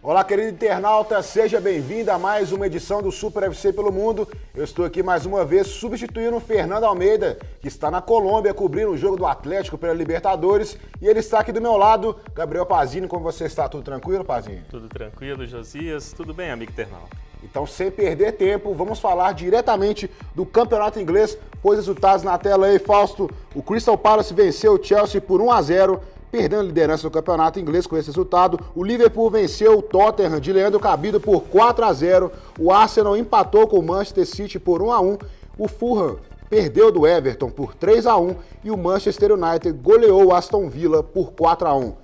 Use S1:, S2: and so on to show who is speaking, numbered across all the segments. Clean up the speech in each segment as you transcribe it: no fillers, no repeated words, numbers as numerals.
S1: Olá, querido internauta, seja bem-vindo a mais uma edição do Super FC pelo Mundo. Eu estou aqui mais uma vez substituindo o Fernando Almeida, que está na Colômbia cobrindo o jogo do Atlético pela Libertadores. E ele está aqui do meu lado, Gabriel Pazini. Como você está? Tudo tranquilo, Pazini?
S2: Tudo tranquilo, Josias. Tudo bem, amigo internauta?
S1: Então, sem perder tempo, vamos falar diretamente do Campeonato Inglês, pois resultados na tela aí, Fausto. O Crystal Palace venceu o Chelsea por 1-0. Perdendo a liderança do campeonato inglês com esse resultado. O Liverpool venceu o Tottenham de Leandro Cabido por 4-0. O Arsenal empatou com o Manchester City por 1-1. O Fulham perdeu do Everton por 3-1. E o Manchester United goleou o Aston Villa por 4-1.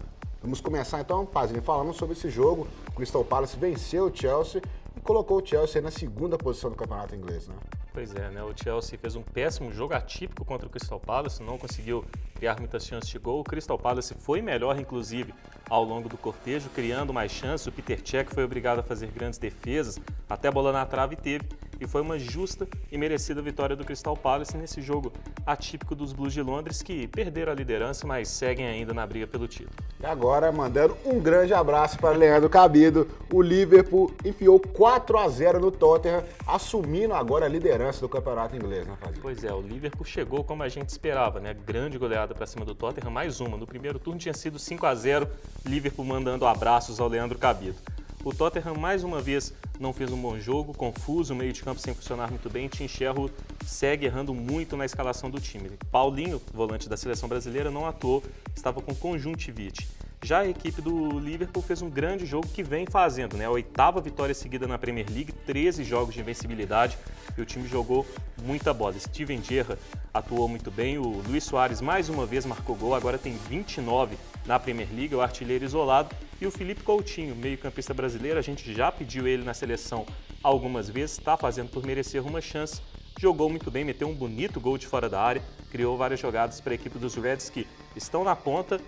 S1: Vamos começar então, Pazinho, falando sobre esse jogo. O Crystal Palace venceu o Chelsea e colocou o Chelsea na segunda posição do campeonato inglês, né?
S2: Pois é, né? O Chelsea fez um péssimo jogo atípico contra o Crystal Palace, não conseguiu criar muitas chances de gol. O Crystal Palace foi melhor, inclusive, ao longo do cortejo, criando mais chances. O Peter Cech foi obrigado a fazer grandes defesas, até a bola na trave teve. E foi uma justa e merecida vitória do Crystal Palace nesse jogo atípico dos Blues de Londres, que perderam a liderança, mas seguem ainda na briga pelo título.
S1: E agora, mandando um grande abraço para Leandro Cabido, o Liverpool enfiou 4-0 no Tottenham, assumindo agora a liderança do campeonato inglês, né, Fazio?
S2: Pois é, o Liverpool chegou como a gente esperava, né? Grande goleada para cima do Tottenham, mais uma. No primeiro turno tinha sido 5-0, Liverpool mandando abraços ao Leandro Cabido. O Tottenham, mais uma vez, não fez um bom jogo, confuso, o meio de campo sem funcionar muito bem. Tim Sherwood segue errando muito na escalação do time. Paulinho, volante da seleção brasileira, não atuou, estava com conjuntivite. Já a equipe do Liverpool fez um grande jogo que vem fazendo, né? A 8ª vitória seguida na Premier League, 13 jogos de invencibilidade e o time jogou muita bola. Steven Gerrard atuou muito bem, o Luis Soares mais uma vez marcou gol, agora tem 29 na Premier League, o artilheiro isolado. E o Felipe Coutinho, meio-campista brasileiro, a gente já pediu ele na seleção algumas vezes, está fazendo por merecer uma chance. Jogou muito bem, meteu um bonito gol de fora da área, criou várias jogadas para a equipe dos Reds que estão na ponta,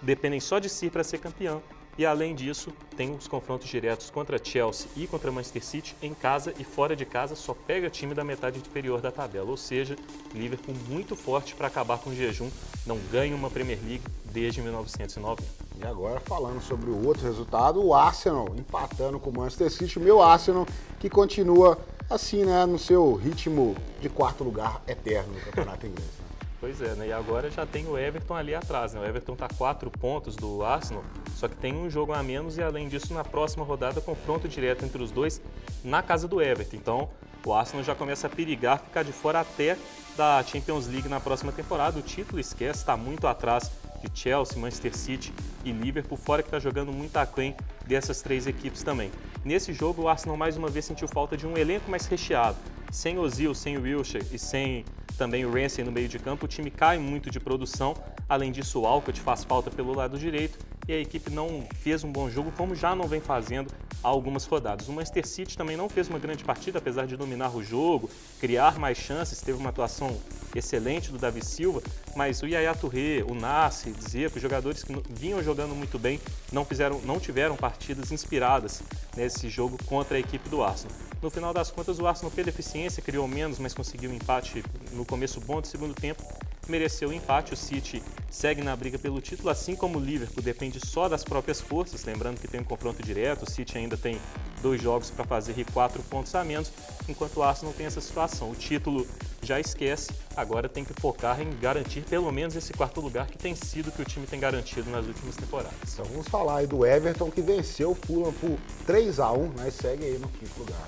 S2: dependem só de si para ser campeão. E além disso, tem os confrontos diretos contra Chelsea e contra Manchester City em casa e fora de casa, só pega time da metade inferior da tabela. Ou seja, Liverpool muito forte para acabar com o jejum, não ganha uma Premier League desde 1990.
S1: E agora falando sobre o outro resultado, o Arsenal empatando com o Manchester City, o meu Arsenal que continua assim, né, no seu ritmo de quarto lugar eterno no campeonato inglês. Né?
S2: Pois é, né? E agora já tem o Everton ali atrás, né? O Everton está 4 pontos do Arsenal, só que tem um jogo a menos e além disso na próxima rodada confronto direto entre os dois na casa do Everton. Então o Arsenal já começa a perigar, ficar de fora até da Champions League na próxima temporada. O título esquece, está muito atrás de Chelsea, Manchester City e Liverpool, fora que está jogando muito aquém dessas três equipes também. Nesse jogo o Arsenal mais uma vez sentiu falta de um elenco mais recheado. Sem Ozil, sem o Wilshere e sem também o Ramsey no meio de campo, o time cai muito de produção. Além disso, o Alcott faz falta pelo lado direito e a equipe não fez um bom jogo, como já não vem fazendo há algumas rodadas. O Manchester City também não fez uma grande partida, apesar de dominar o jogo, criar mais chances, teve uma atuação excelente do Davi Silva, mas o Yaya Touré, o Nassi, Dzeko, jogadores que vinham jogando muito bem, não tiveram partidas inspiradas nesse jogo contra a equipe do Arsenal. No final das contas, o Arsenal teve eficiência, criou menos, mas conseguiu um empate no começo bom do segundo tempo. Mereceu o empate, o City segue na briga pelo título, assim como o Liverpool depende só das próprias forças, lembrando que tem um confronto direto, o City ainda tem 2 jogos para fazer e 4 pontos a menos, enquanto o Arsenal tem essa situação. O título já esquece, agora tem que focar em garantir pelo menos esse 4º lugar que tem sido que o time tem garantido nas últimas temporadas.
S1: Então vamos falar aí do Everton que venceu o Fulham por 3-1, mas segue aí no 5º lugar.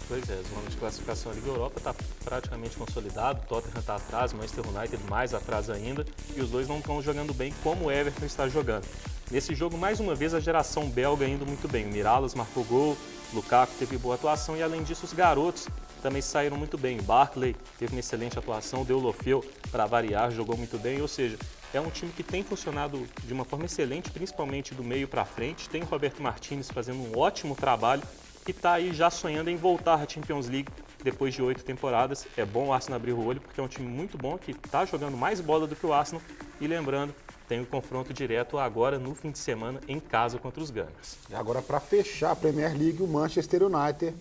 S2: Pois é, a zona de classificação da Liga Europa está praticamente consolidado, o Tottenham está atrás, o Manchester United mais atrás ainda, e os dois não estão jogando bem como o Everton está jogando. Nesse jogo, mais uma vez, a geração belga indo muito bem. O Mirallas marcou gol, Lukaku teve boa atuação e, além disso, os garotos também saíram muito bem. Barkley teve uma excelente atuação, Deulofeu, para variar, jogou muito bem, ou seja, é um time que tem funcionado de uma forma excelente, principalmente do meio para frente. Tem o Roberto Martinez fazendo um ótimo trabalho e está aí já sonhando em voltar à Champions League depois de 8 temporadas. É bom o Arsenal abrir o olho, porque é um time muito bom, que está jogando mais bola do que o Arsenal. E lembrando, tem o confronto direto agora no fim de semana em casa contra os Gunners.
S1: E agora para fechar a Premier League, o Manchester United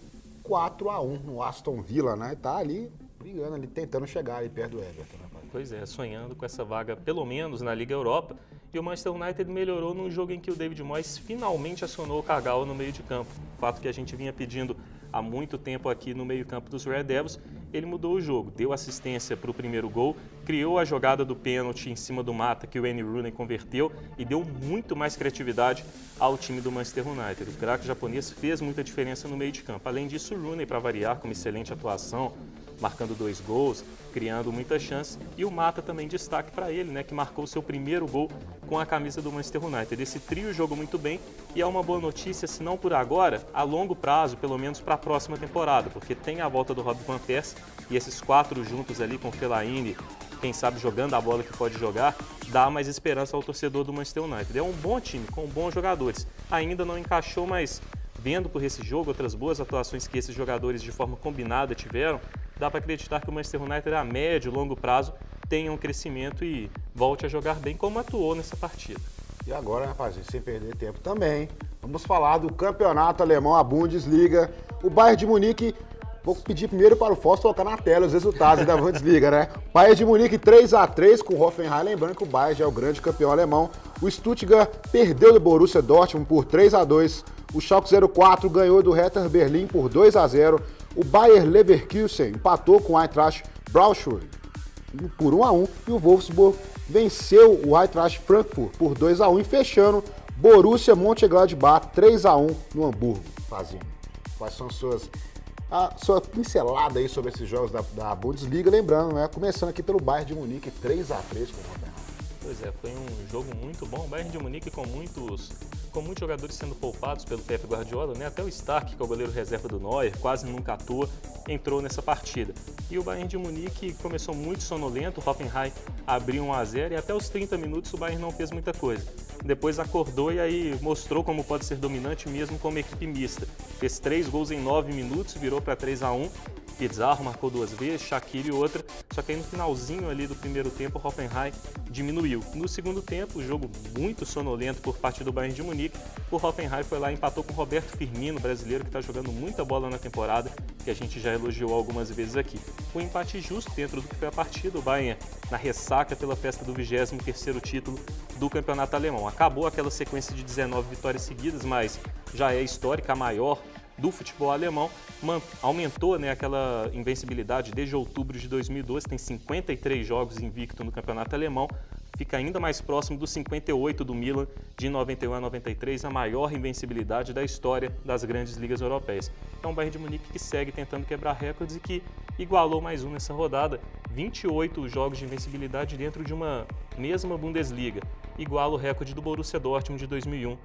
S1: 4-1 no Aston Villa, né? Tá ali brigando, ali tentando chegar aí perto do Everton, né?
S2: Pois é, sonhando com essa vaga pelo menos na Liga Europa. E o Manchester United melhorou num jogo em que o David Moyes finalmente acionou o Kagawa no meio de campo. O fato que a gente vinha pedindo há muito tempo aqui no meio campo dos Red Devils, ele mudou o jogo, deu assistência para o primeiro gol, criou a jogada do pênalti em cima do Mata, que o Wayne Rooney converteu, e deu muito mais criatividade ao time do Manchester United. O craque japonês fez muita diferença no meio de campo. Além disso, o Rooney, para variar, com uma excelente atuação, marcando 2 gols, criando muitas chances, e o Mata também destaque para ele, né, que marcou seu primeiro gol com a camisa do Manchester United. Esse trio jogou muito bem e é uma boa notícia, se não por agora, a longo prazo, pelo menos para a próxima temporada, porque tem a volta do Rob van Persie e esses 4 juntos ali com o Fellaini, quem sabe jogando a bola que pode jogar, dá mais esperança ao torcedor do Manchester United. É um bom time, com bons jogadores. Ainda não encaixou, mas vendo por esse jogo outras boas atuações que esses jogadores de forma combinada tiveram, dá para acreditar que o Manchester United a médio e longo prazo tenha um crescimento e volte a jogar bem como atuou nessa partida.
S1: E agora, rapaziada, sem perder tempo também, vamos falar do campeonato alemão, a Bundesliga. O Bayern de Munique, vou pedir primeiro para o Fausto colocar na tela os resultados da Bundesliga, né? Bayern de Munique 3-3 com o Hoffenheim, lembrando que o Bayern já é o grande campeão alemão. O Stuttgart perdeu do Borussia Dortmund por 3-2. O Schalke 04 ganhou do Hertha Berlim por 2-0. O Bayer Leverkusen empatou com o Eintracht Braunschweig por 1-1 e o Wolfsburg venceu o Eintracht Frankfurt por 2-1 e fechando Borussia Mönchengladbach 3-1 no Hamburgo. Fazinho, quais são a sua pincelada aí sobre esses jogos da Bundesliga? Lembrando, né, começando aqui pelo Bayern de Munique 3-3 com o Hoffenheim.
S2: Pois é, foi um jogo muito bom. O Bayern de Munique com muitos jogadores sendo poupados pelo Pep Guardiola, né? Até o Stark, que é o goleiro reserva do Neuer, quase nunca atua, entrou nessa partida. E o Bayern de Munique começou muito sonolento, o Hoffenheim abriu 1-0 e até os 30 minutos o Bayern não fez muita coisa. Depois acordou e aí mostrou como pode ser dominante mesmo como equipe mista. Fez 3 gols em 9 minutos, virou para 3-1. Pizarro marcou 2 vezes, Shaqiri outra, só que aí no finalzinho ali do primeiro tempo o Hoffenheim diminuiu. No segundo tempo, o jogo muito sonolento por parte do Bayern de Munique, o Hoffenheim foi lá e empatou com o Roberto Firmino, brasileiro que está jogando muita bola na temporada, que a gente já elogiou algumas vezes aqui. Um empate justo dentro do que foi a partida, o Bayern na ressaca pela festa do 23º título do campeonato alemão. Acabou aquela sequência de 19 vitórias seguidas, mas já é histórica, a maior do futebol alemão, aumentou, né, aquela invencibilidade desde outubro de 2012, tem 53 jogos invicto no campeonato alemão, fica ainda mais próximo dos 58 do Milan de 91 a 93, a maior invencibilidade da história das grandes ligas europeias. É um Bayern de Munique que segue tentando quebrar recordes e que igualou mais um nessa rodada, 28 jogos de invencibilidade dentro de uma mesma Bundesliga, iguala o recorde do Borussia Dortmund de 2001,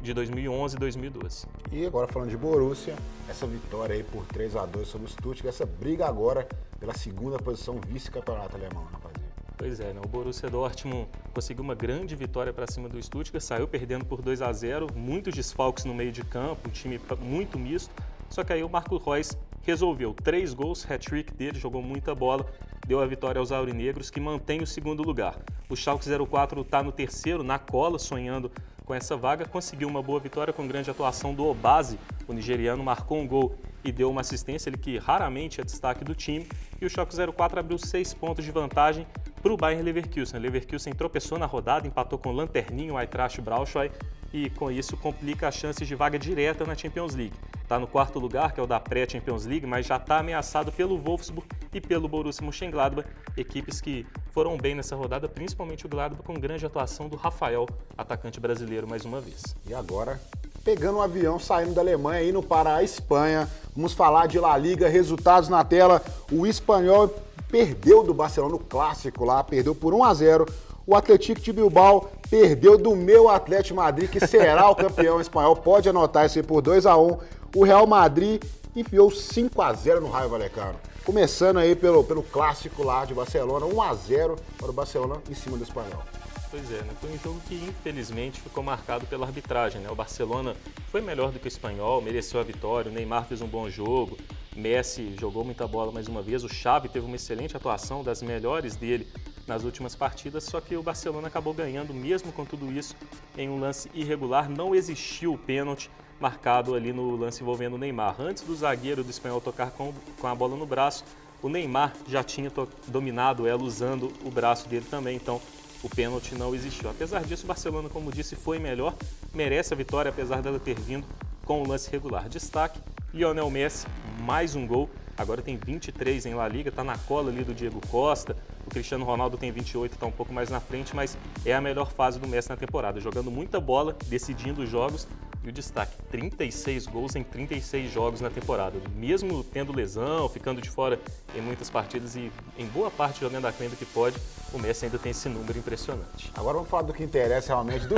S2: de 2011 e 2012.
S1: E agora falando de Borussia, essa vitória aí por 3-2 sobre o Stuttgart, essa briga agora pela segunda posição vice-campeonato alemão, rapaziada.
S2: Pois é, né? O Borussia Dortmund conseguiu uma grande vitória para cima do Stuttgart, saiu perdendo por 2-0, muitos desfalques no meio de campo, um time muito misto, só que aí o Marco Reus resolveu 3 gols, hat-trick dele, jogou muita bola, deu a vitória aos aurinegros, que mantém o segundo lugar. O Schalke 04 está no terceiro, na cola, sonhando com essa vaga, conseguiu uma boa vitória com grande atuação do Obase, o nigeriano marcou um gol e deu uma assistência, ele que raramente é destaque do time, e o Schalke 04 abriu 6 pontos de vantagem para o Bayer Leverkusen. Leverkusen tropeçou na rodada, empatou com o lanterninho, o Eintracht Braunschweig, e com isso complica as chances de vaga direta na Champions League. Está no 4º lugar, que é o da pré-Champions League, mas já está ameaçado pelo Wolfsburg e pelo Borussia Mönchengladbach, equipes que foram bem nessa rodada, principalmente o Gladbach, com grande atuação do Rafael, atacante brasileiro, mais uma vez.
S1: E agora, pegando um avião, saindo da Alemanha, indo para a Espanha, vamos falar de La Liga, resultados na tela. O Espanhol perdeu do Barcelona no clássico lá, perdeu por 1-0. O Atlético de Bilbao perdeu do meu Atlético Madrid, que será o campeão espanhol, pode anotar isso aí por 2-1. O Real Madrid enfiou 5-0 no Raio Vallecano. Começando aí pelo clássico lá de Barcelona, 1-0 para o Barcelona em cima do Espanhol.
S2: Pois é, né? Foi um jogo que infelizmente ficou marcado pela arbitragem, né? O Barcelona foi melhor do que o Espanhol, mereceu a vitória, o Neymar fez um bom jogo, Messi jogou muita bola mais uma vez, o Xavi teve uma excelente atuação, das melhores dele nas últimas partidas, só que o Barcelona acabou ganhando mesmo com tudo isso em um lance irregular, não existiu o pênalti marcado ali no lance envolvendo o Neymar. Antes do zagueiro do Espanhol tocar com a bola no braço, o Neymar já tinha dominado ela usando o braço dele também, então o pênalti não existiu. Apesar disso, o Barcelona, como disse, foi melhor, merece a vitória, apesar dela ter vindo com o lance regular. Destaque, Lionel Messi, mais um gol, agora tem 23 em La Liga, está na cola ali do Diego Costa, o Cristiano Ronaldo tem 28, está um pouco mais na frente, mas é a melhor fase do Messi na temporada, jogando muita bola, decidindo os jogos. E o destaque, 36 gols em 36 jogos na temporada. Mesmo tendo lesão, ficando de fora em muitas partidas e em boa parte jogando aquém do que pode, o Messi ainda tem esse número impressionante.
S1: Agora vamos falar do que interessa realmente, do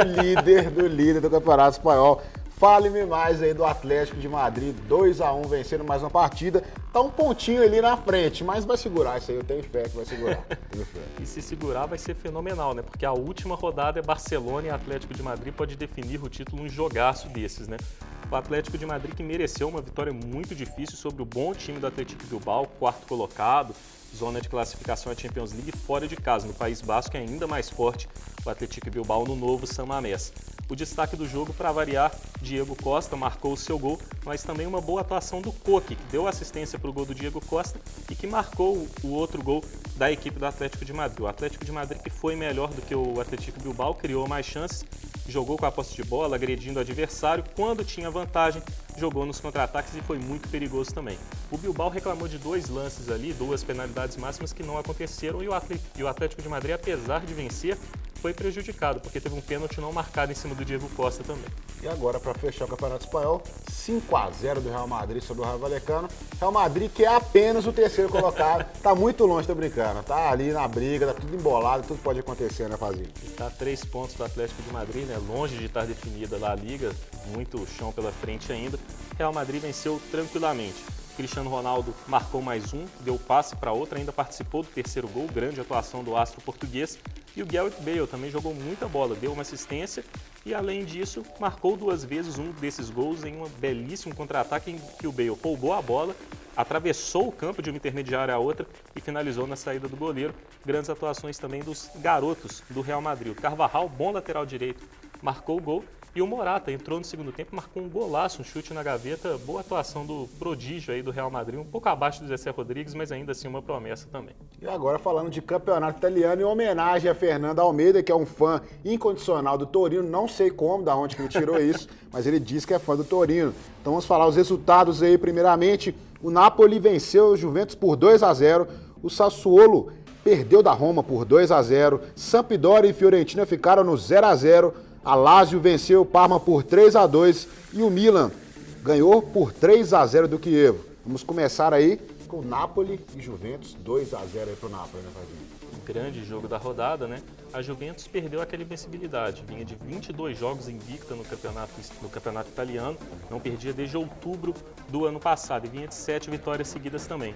S1: líder do Campeonato Espanhol. Fale-me mais aí do Atlético de Madrid, 2-1, vencendo mais uma partida. Tá um pontinho ali na frente, mas vai segurar isso aí, eu tenho fé que vai segurar.
S2: E se segurar vai ser fenomenal, né? Porque a última rodada é Barcelona e Atlético de Madrid, pode definir o título um jogaço desses, né? O Atlético de Madrid que mereceu uma vitória muito difícil sobre o bom time do Atlético Bilbao, quarto colocado, zona de classificação à Champions League fora de casa, no País Basco, é ainda mais forte o Atlético Bilbao no novo San Mamés. O destaque do jogo, para variar, Diego Costa marcou o seu gol, mas também uma boa atuação do Koke, que deu assistência para o gol do Diego Costa e que marcou o outro gol da equipe do Atlético de Madrid. O Atlético de Madrid que foi melhor do que o Atlético Bilbao, criou mais chances, jogou com a posse de bola, agredindo o adversário. Quando tinha vantagem, jogou nos contra-ataques e foi muito perigoso também. O Bilbao reclamou de 2 lances ali, 2 penalidades máximas que não aconteceram e o Atlético de Madrid, apesar de vencer, foi prejudicado, porque teve um pênalti não marcado em cima do Diego Costa também.
S1: E agora, para fechar o Campeonato Espanhol, 5-0 do Real Madrid sobre o Rayo Vallecano. Real Madrid que é apenas o terceiro colocado, tá muito longe, tô brincando, tá ali na briga, tá tudo embolado, tudo pode acontecer, né, Fazinho?
S2: Está a 3 pontos do Atlético de Madrid, né, longe de estar definida lá a Liga, muito chão pela frente ainda. Real Madrid venceu tranquilamente. Cristiano Ronaldo marcou mais um, deu passe para outro, ainda participou do terceiro gol, grande atuação do astro português. E o Gareth Bale também jogou muita bola, deu uma assistência e, além disso, marcou 2 vezes um desses gols em um belíssimo contra-ataque em que o Bale roubou a bola, atravessou o campo de uma intermediária a outra e finalizou na saída do goleiro. Grandes atuações também dos garotos do Real Madrid. O Carvajal, bom lateral direito, marcou o gol. E o Morata entrou no segundo tempo, marcou um golaço, um chute na gaveta, boa atuação do prodígio aí do Real Madrid, um pouco abaixo do Zé Rodrigues, mas ainda assim uma promessa também.
S1: E agora falando de campeonato italiano, em homenagem a Fernando Almeida, que é um fã incondicional do Torino, não sei como, da onde que ele tirou isso, mas ele diz que é fã do Torino. Então vamos falar os resultados aí, primeiramente, o Napoli venceu o Juventus por 2-0, o Sassuolo perdeu da Roma por 2-0, Sampdoria e Fiorentina ficaram no 0-0, a Lazio venceu o Parma por 3-2 e o Milan ganhou por 3-0 do Chievo. Vamos começar aí com Napoli e Juventus, 2-0 aí pro Napoli, né, Fabinho?
S2: Grande jogo da rodada, né? A Juventus perdeu aquela invencibilidade, vinha de 22 jogos invicta no campeonato italiano, não perdia desde outubro do ano passado e vinha de 7 vitórias seguidas também.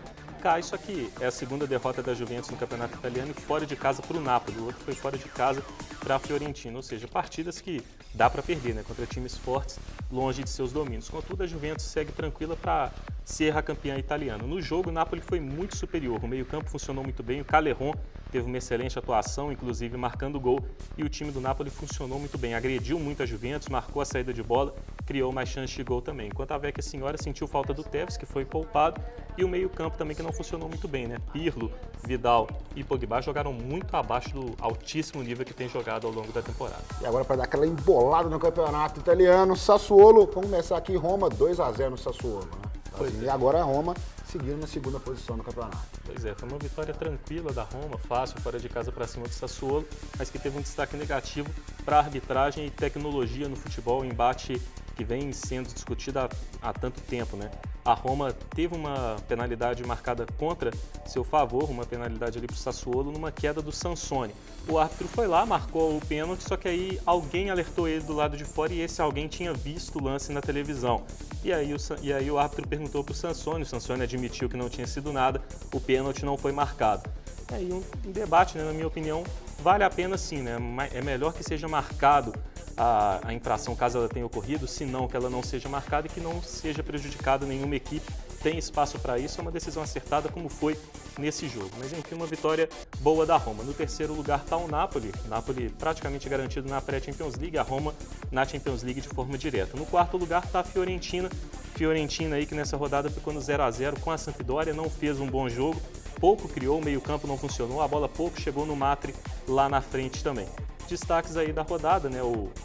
S2: Isso aqui é a segunda derrota da Juventus no campeonato italiano e fora de casa para o Napoli, o outro foi fora de casa para a Fiorentina, ou seja, partidas que dá para perder, né, contra times fortes, longe de seus domínios. Contudo, a Juventus segue tranquila para ser a campeã italiana. No jogo, o Napoli foi muito superior, o meio-campo funcionou muito bem, o Calejon teve uma excelente atuação, inclusive marcando gol, e o time do Napoli funcionou muito bem, agrediu muito a Juventus, marcou a saída de bola, criou mais chances de gol também. Enquanto a Vecchia Senhora sentiu falta do Tevez, que foi poupado, e o meio-campo também que não funcionou muito bem, né? Pirlo, Vidal e Pogba jogaram muito abaixo do altíssimo nível que tem jogado ao longo da temporada.
S1: E agora para dar aquela embolada no campeonato italiano, Sassuolo, vamos começar aqui, Roma, 2-0 no Sassuolo, né? Assim, e agora a Roma seguindo na segunda posição no campeonato.
S2: Pois é, foi uma vitória tranquila da Roma, fácil, fora de casa para cima do Sassuolo, mas que teve um destaque negativo para a arbitragem e tecnologia no futebol, embate que vem sendo discutido há tanto tempo, né? A Roma teve uma penalidade marcada contra seu favor, uma penalidade ali para o Sassuolo, numa queda do Sansone. O árbitro foi lá, marcou o pênalti, só que aí alguém alertou ele do lado de fora e esse alguém tinha visto o lance na televisão. E aí o árbitro perguntou para o Sansone admitiu que não tinha sido nada, o pênalti não foi marcado. É aí um debate, né, na minha opinião, vale a pena sim, né? É melhor que seja marcado a infração caso ela tenha ocorrido, se não que ela não seja marcada e que não seja prejudicada nenhuma equipe. Tem espaço para isso, é uma decisão acertada como foi nesse jogo. Mas enfim, uma vitória boa da Roma. No terceiro lugar está o Napoli praticamente garantido na pré-Champions League, a Roma na Champions League de forma direta. No quarto lugar está a Fiorentina, Fiorentina aí que nessa rodada ficou no 0-0 com a Sampdoria, não fez um bom jogo, pouco criou, o meio-campo não funcionou, a bola pouco chegou no Matri lá na frente também. Destaques aí da rodada, né?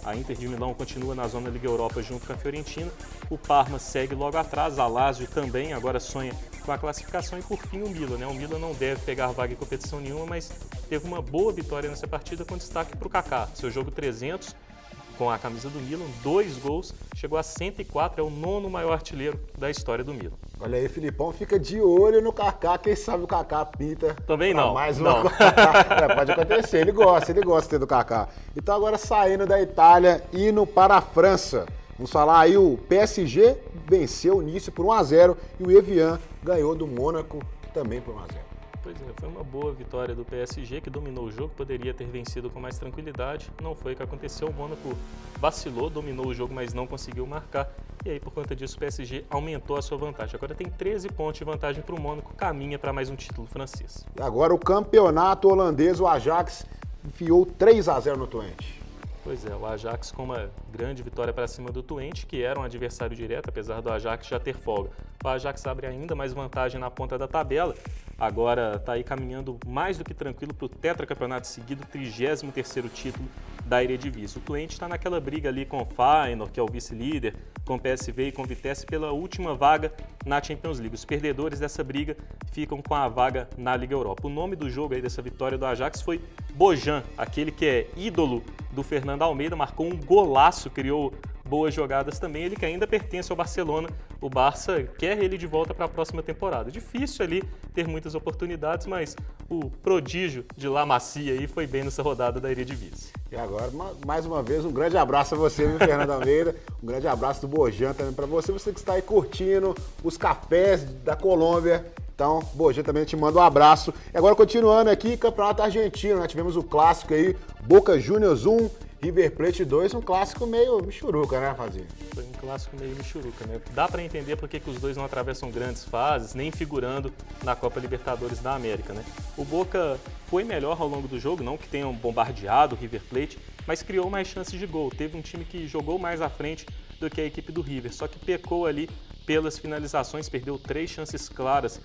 S2: A Inter de Milão continua na zona Liga Europa junto com a Fiorentina, o Parma segue logo atrás, a Lazio também agora sonha com a classificação e por fim o Milan, né? O Milan não deve pegar vaga em competição nenhuma, mas teve uma boa vitória nessa partida com destaque para o Kaká, seu jogo 300 com a camisa do Milan, 2 gols, chegou a 104, é o 9º maior artilheiro da história do Milan.
S1: Olha aí, Filipão, fica de olho no Kaká, quem sabe o Kaká pinta.
S2: Também não.
S1: Mais
S2: não.
S1: Pode acontecer, ele gosta de ter do Kaká. Então agora saindo da Itália, indo para a França. Vamos falar aí, o PSG venceu o Nice por 1-0 e o Evian ganhou do Mônaco também por 1-0.
S2: Pois é, foi uma boa vitória do PSG, que dominou o jogo, poderia ter vencido com mais tranquilidade, não foi o que aconteceu, o Mônaco vacilou, dominou o jogo, mas não conseguiu marcar, e aí por conta disso o PSG aumentou a sua vantagem. Agora tem 13 pontos de vantagem para o Mônaco, caminha para mais um título francês.
S1: E agora o campeonato holandês, o Ajax enfiou 3-0 no Twente.
S2: Pois é, o Ajax com uma grande vitória para cima do Twente, que era um adversário direto, apesar do Ajax já ter folga. O Ajax abre ainda mais vantagem na ponta da tabela, agora está aí caminhando mais do que tranquilo para o tetracampeonato seguido, 33º título da Eredivisie. O Twente está naquela briga ali com o Feyenoord, que é o vice-líder, com o PSV e com o Vitesse pela última vaga na Champions League. Os perdedores dessa briga ficam com a vaga na Liga Europa. O nome do jogo aí dessa vitória do Ajax foi Bojan, aquele que é ídolo do Fernando Almeida, marcou um golaço, criou boas jogadas também, ele que ainda pertence ao Barcelona, o Barça quer ele de volta para a próxima temporada. Difícil ali ter muitas oportunidades, mas o prodígio de La Masia aí foi bem nessa rodada da Eredivisie.
S1: E agora, mais uma vez, um grande abraço a você, viu, Fernando Almeida, um grande abraço do Bojan também para você, você que está aí curtindo os cafés da Colômbia. Então, Bojan também te manda um abraço. E agora, continuando aqui, Campeonato Argentino, né? Tivemos o clássico aí, Boca Juniors 1, River Plate 2, um clássico meio michuruca, né, Fazinho?
S2: Foi um clássico meio michuruca, né? Dá para entender porque que os dois não atravessam grandes fases, nem figurando na Copa Libertadores da América, né? O Boca foi melhor ao longo do jogo, não que tenham bombardeado o River Plate, mas criou mais chances de gol. Teve um time que jogou mais à frente do que a equipe do River, só que pecou ali pelas finalizações, perdeu 3 chances claras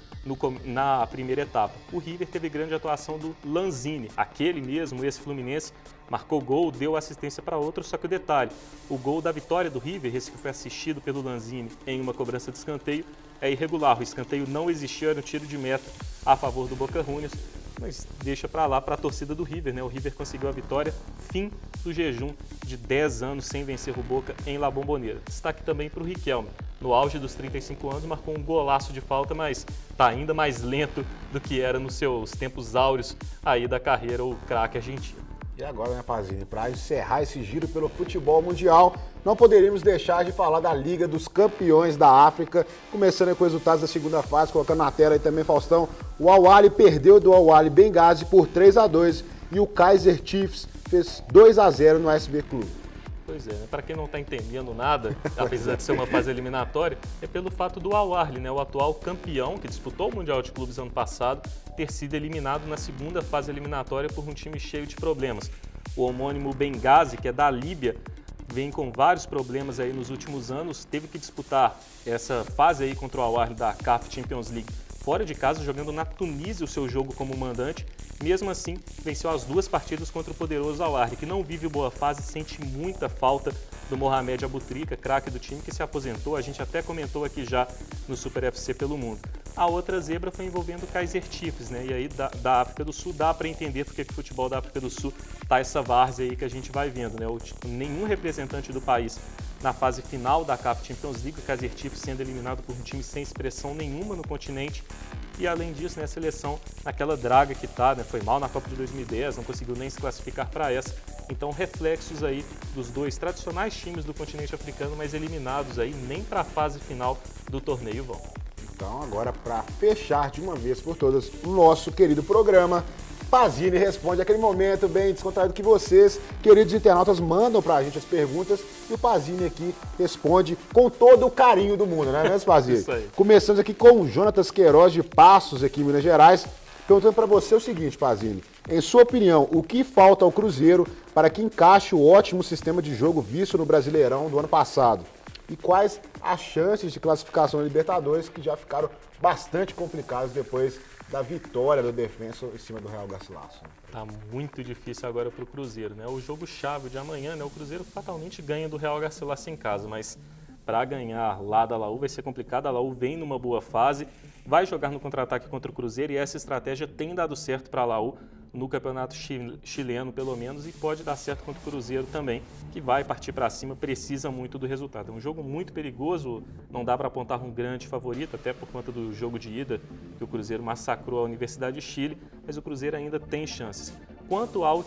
S2: na primeira etapa. O River teve grande atuação do Lanzini, aquele mesmo, esse Fluminense, marcou gol, deu assistência para outro, só que o detalhe, o gol da vitória do River, esse que foi assistido pelo Lanzini em uma cobrança de escanteio, é irregular, o escanteio não existiu, era um tiro de meta a favor do Boca Juniors, mas deixa para lá para a torcida do River, né? O River conseguiu a vitória, fim do jejum de 10 anos sem vencer o Boca em La Bombonera. Destaque também para o Riquelme, no auge dos 35 anos, marcou um golaço de falta, mas está ainda mais lento do que era nos seus tempos áureos aí da carreira, o craque argentino.
S1: E agora, né, Pazini, para encerrar esse giro pelo futebol mundial, não poderíamos deixar de falar da Liga dos Campeões da África, começando com os resultados da segunda fase, colocando na tela aí também, Faustão. O Al-Ahly perdeu do Al-Ahly Benghazi por 3-2 e o Kaizer Chiefs fez 2-0 no SB Clube.
S2: Pois é, né? Para quem não está entendendo nada, apesar de ser uma fase eliminatória, é pelo fato do Al-Ahly, né, o atual campeão que disputou o Mundial de Clubes ano passado, ter sido eliminado na segunda fase eliminatória por um time cheio de problemas. O homônimo Benghazi, que é da Líbia, vem com vários problemas aí nos últimos anos, teve que disputar essa fase aí contra o Al-Ahly da CAF Champions League fora de casa, jogando na Tunísia o seu jogo como mandante. Mesmo assim, venceu as 2 partidas contra o poderoso Al-Ahly, que não vive boa fase, sente muita falta do Mohamed Abutrika, craque do time, que se aposentou. A gente até comentou aqui já no Super FC pelo Mundo. A outra zebra foi envolvendo o Kaizer Chiefs, né? E aí da África do Sul dá para entender porque que o futebol da África do Sul tá essa várzea aí que a gente vai vendo, né? Nenhum representante do país na fase final da CAF Champions League, o Kaizer Chiefs sendo eliminado por um time sem expressão nenhuma no continente. E além disso, né, a seleção naquela draga que tá, né, foi mal na Copa de 2010, não conseguiu nem se classificar para essa. Então, reflexos aí dos 2 tradicionais times do continente africano, mas eliminados aí nem para a fase final do torneio vão.
S1: Então, agora, para fechar de uma vez por todas o nosso querido programa, Pazini responde aquele momento bem descontraído que vocês, queridos internautas, mandam pra gente as perguntas e o Pazini aqui responde com todo o carinho do mundo, né, Pazini?
S2: Isso aí.
S1: Começamos aqui com o Jonatas Queiroz de Passos, aqui em Minas Gerais, perguntando para você o seguinte, Pazini, em sua opinião, o que falta ao Cruzeiro para que encaixe o ótimo sistema de jogo visto no Brasileirão do ano passado? e quais as chances de classificação da Libertadores, que já ficaram bastante complicadas depois da vitória do Defensor em cima do Real Garcilaso.
S2: Tá muito difícil agora para o Cruzeiro, né? O jogo-chave de amanhã, né? O Cruzeiro fatalmente ganha do Real Garcilaso em casa, mas para ganhar lá da Laú vai ser complicado. A Laú vem numa boa fase, vai jogar no contra-ataque contra o Cruzeiro e essa estratégia tem dado certo para a Laú no campeonato chileno, pelo menos, e pode dar certo contra o Cruzeiro também, que vai partir para cima, precisa muito do resultado. É um jogo muito perigoso, não dá para apontar um grande favorito, até por conta do jogo de ida, que o Cruzeiro massacrou a Universidade de Chile, mas o Cruzeiro ainda tem chances. Quanto ao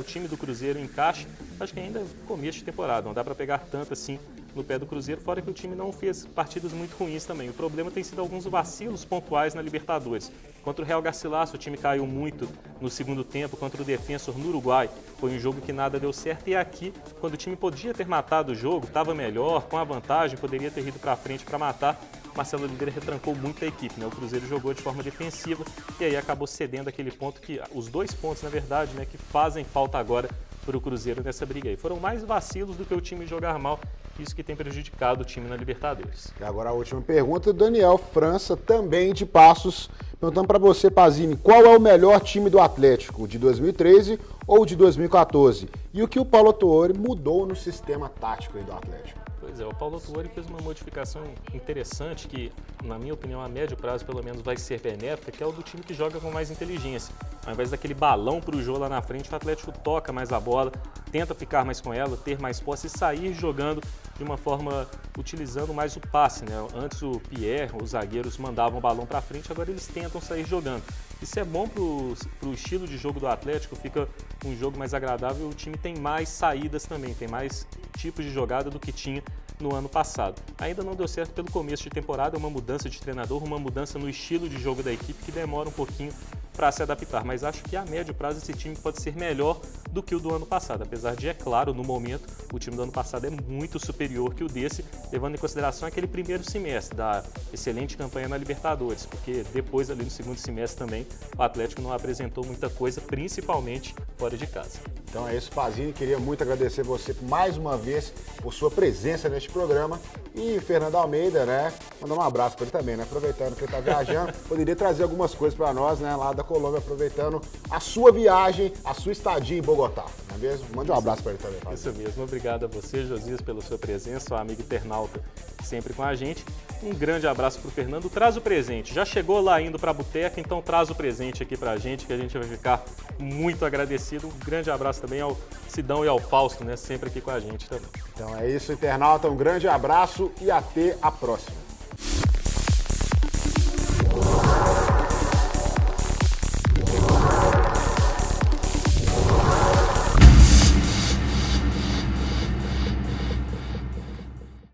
S2: time do Cruzeiro em caixa, acho que ainda é começo de temporada, não dá para pegar tanto assim no pé do Cruzeiro, fora que o time não fez partidas muito ruins também. O problema tem sido alguns vacilos pontuais na Libertadores. Contra o Real Garcilaso, o time caiu muito no segundo tempo, contra o Defensor no Uruguai, foi um jogo que nada deu certo, e aqui, quando o time podia ter matado o jogo, estava melhor, com a vantagem, poderia ter ido para frente para matar, Marcelo Oliveira retrancou muito a equipe, né? O Cruzeiro jogou de forma defensiva e aí acabou cedendo aquele ponto que, os 2 pontos, na verdade, né, que fazem falta agora para o Cruzeiro nessa briga aí. Foram mais vacilos do que o time jogar mal, isso que tem prejudicado o time na Libertadores.
S1: E agora a última pergunta, Daniel França, também de Passos, perguntando para você, Pazini, qual é o melhor time do Atlético, de 2013 ou de 2014? E o que o Paulo Autuori mudou no sistema tático aí do Atlético?
S2: Pois é, o Paulo Autuori fez uma modificação interessante que, na minha opinião, a médio prazo pelo menos vai ser benéfica, que é o do time que joga com mais inteligência. Ao invés daquele balão para o jogo lá na frente, o Atlético toca mais a bola, tenta ficar mais com ela, ter mais posse e sair jogando de uma forma utilizando mais o passe, né? Antes o Pierre, os zagueiros mandavam o balão para frente, agora eles tentam sair jogando. Isso é bom para o estilo de jogo do Atlético, fica um jogo mais agradável e o time tem mais saídas também, tem mais tipos de jogada do que tinha no ano passado. Ainda não deu certo pelo começo de temporada, uma mudança de treinador, uma mudança no estilo de jogo da equipe que demora um pouquinho para se adaptar, mas acho que a médio prazo esse time pode ser melhor do que o do ano passado, apesar de, é claro, no momento, o time do ano passado é muito superior que o desse, levando em consideração aquele primeiro semestre da excelente campanha na Libertadores, porque depois ali no segundo semestre também o Atlético não apresentou muita coisa, principalmente fora de casa.
S1: Então é isso, Pazini, queria muito agradecer você mais uma vez por sua presença neste programa e Fernando Almeida, né, mandar um abraço para ele também, né, aproveitando que ele está viajando, poderia trazer algumas coisas para nós, né, lá da Colômbia, aproveitando a sua viagem, a sua estadia em Bogotá, não é mesmo? Mande um abraço para ele também, Pazini.
S2: Isso mesmo, obrigado a você, Josias, pela sua presença, o amigo internauta sempre com a gente. Um grande abraço para o Fernando, traz o presente, já chegou lá indo para a boteca, então traz o presente aqui para a gente, que a gente vai ficar muito agradecido. Um grande abraço também ao Sidão e ao Fausto, né, sempre aqui com a gente também.
S1: Então é isso, internauta, um grande abraço e até a próxima.